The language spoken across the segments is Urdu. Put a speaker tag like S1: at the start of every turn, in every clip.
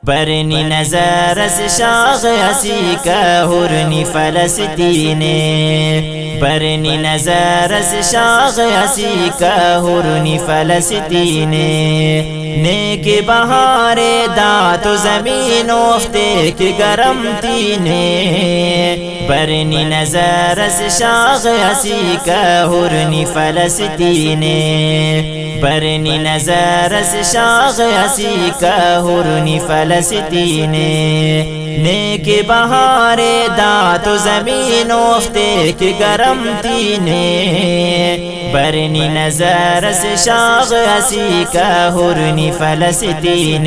S1: برنی نظر از شاغ ہسی کا ہرنی فلسطین برنی نظر از شاغ ہسی کا ہرنی فلسطین نیک بہار دات و زمین افتے کی گرم تینے برنی نظر از شاغ ہسی کا ہرنی فلسطین برنی نظر از شاغ ہسی کا ہرنی فلسطین نیک بہار دات و زمین افتے کی گرم تینے برنی نظر از شاغ ہسی کا ہرنی فلسطین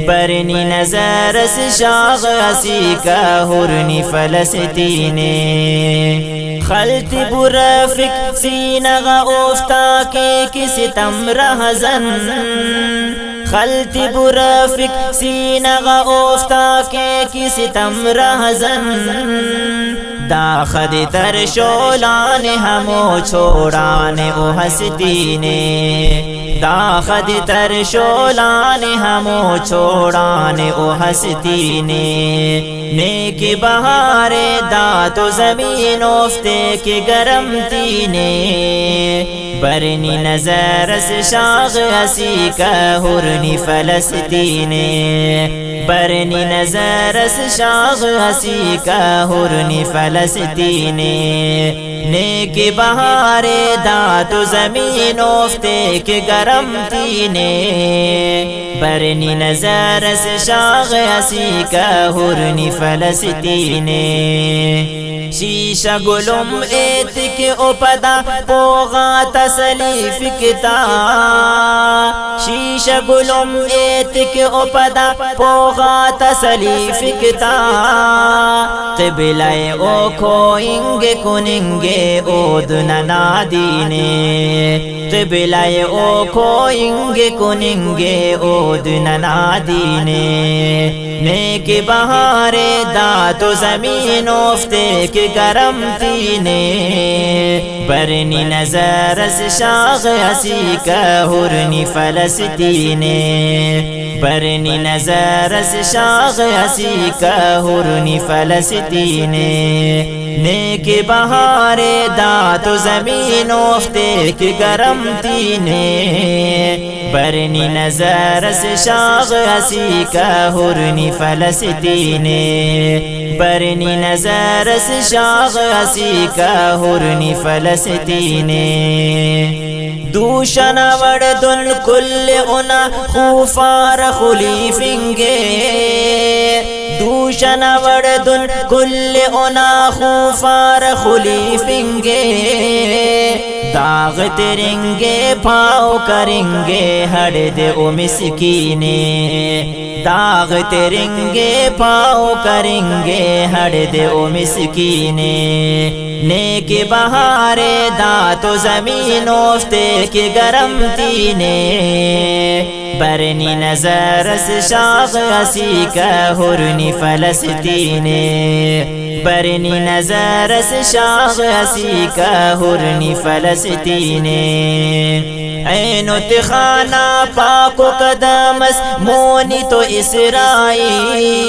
S1: برنی نظر از شاغ ہسی کا ہرنی فلسطین خلط برفق سینغ افتا کے کسی تم رہزن خلط برفق سینغ افتا کے کسی تم رہزن داخد تر شولان ہمو چھوڑان او ہستین داخد تر شولان ہمو چھوڑان او ہستین نیک بہار دات و زمین افتے کے گرم تینے برنی نظر از شاغ ہسی کا ہرنی فلسطین برنی نظر از شاغ ہسی کا ہرنی فلسطین نیک بہار دات و زمین افتے کے گرم تینے برنی نظر از شاغ ہسی کا ہرنی فلسطین شیشہ گلم ایت کے اوپدا پوغا تسلیف کتا شیشہ گلم ایت کے اوپدا پوغا تسلیف کتا قبلہ او کھوئنگے کننگے اودن نادینے قبلہ او کھوئنگے کننگے اودن نادینے نیک بہار دات و زمین افتے کے گرم تینے برنی نظر از شاغ ہسی کا ہرنی فلسطین برنی نظر از شاغ ہسی کا ہرنی فلسطین نیک بہار دات و زمین افتے کے گرم تینے برنی نظر از شاغ ہسی کا ہرنی فلسطین برنی نظر از شاغ ہسی کا ہرنی فلسطین دوشن وردن کل انا خوفار خلیفنگے دوشن وردن کل انا خوفار خلیفنگے داغ ترنگے پاؤ کرنگے ہڑ دے او مسکینے داغ ترنگے پاؤ کرنگے ہڑ دے او مسکینے نیک بہار دات و زمین افتے کے گرم تینے برنی نظر از شاغ ہسی کا ہرنی فلسطین برنی نظر از شاغ ہسی کا ہرنی فلسطین عین تخانہ پاک و قدمس مونی تو اسرائیل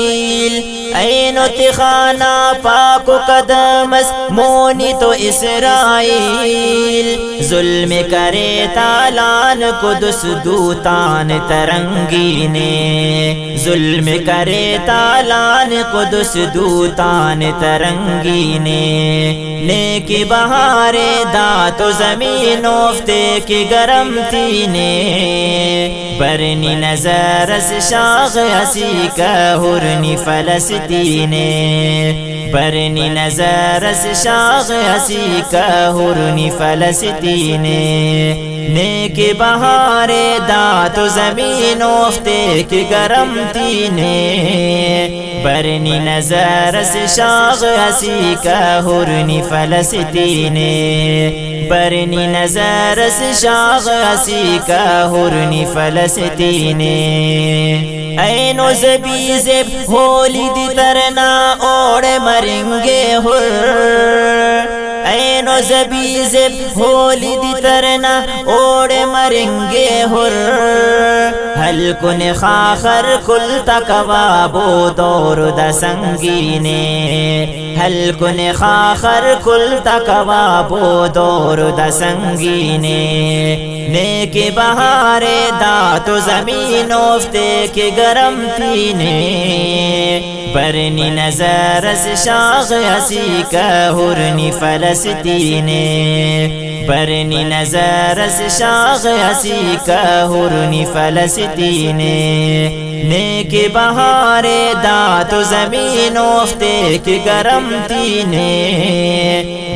S1: عین تخانہ پاک و قدمس مونی تو اسرائیل ظلم کرے تالان قدس دوتان ترنگینے ظلم کرے تالان قدس دوتان ترنگینے نیک بہار دات و زمین افتے کے گرم تینے برنی نظر از شاغ ہسی کا ہرنی فلسطین برنی نظر از شاغ ہسی کا ہرنی فلسطین نیک بہار دات و زمین افتے کے گرم تینے برنی نظر از شاغ ہسی کا ہرنی فلسطین برنی نظر از شاغ ہسی کا ہرنی فلسطین عین و زبی زب ہولی دی ترنا اوڑ مرنگے ہر عین و زبی زب ہولی دی ترنا اوڑے مرنگے ہر حل کن خاخر کل تکوابو دور دا سنگینے حل کن خاخر کل تکوابو دور دا سنگینے نیک بہارے دا تو زمین افتے کے گرم تینے برنی نظر اس شاغ ہسی کا ہرنی فلسطینے برنی نظر اس شاغ ہسی کا ہرنی فلسطینے نیک بہارے دا تو زمین افتے کے گرم تینے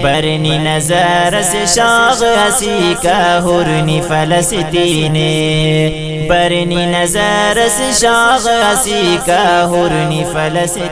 S1: برنی نظر اس شاغ ہسی کا ہرنی فلسطینے برنی نظر اس شاغ ہسی کا ہرنی فلسطینے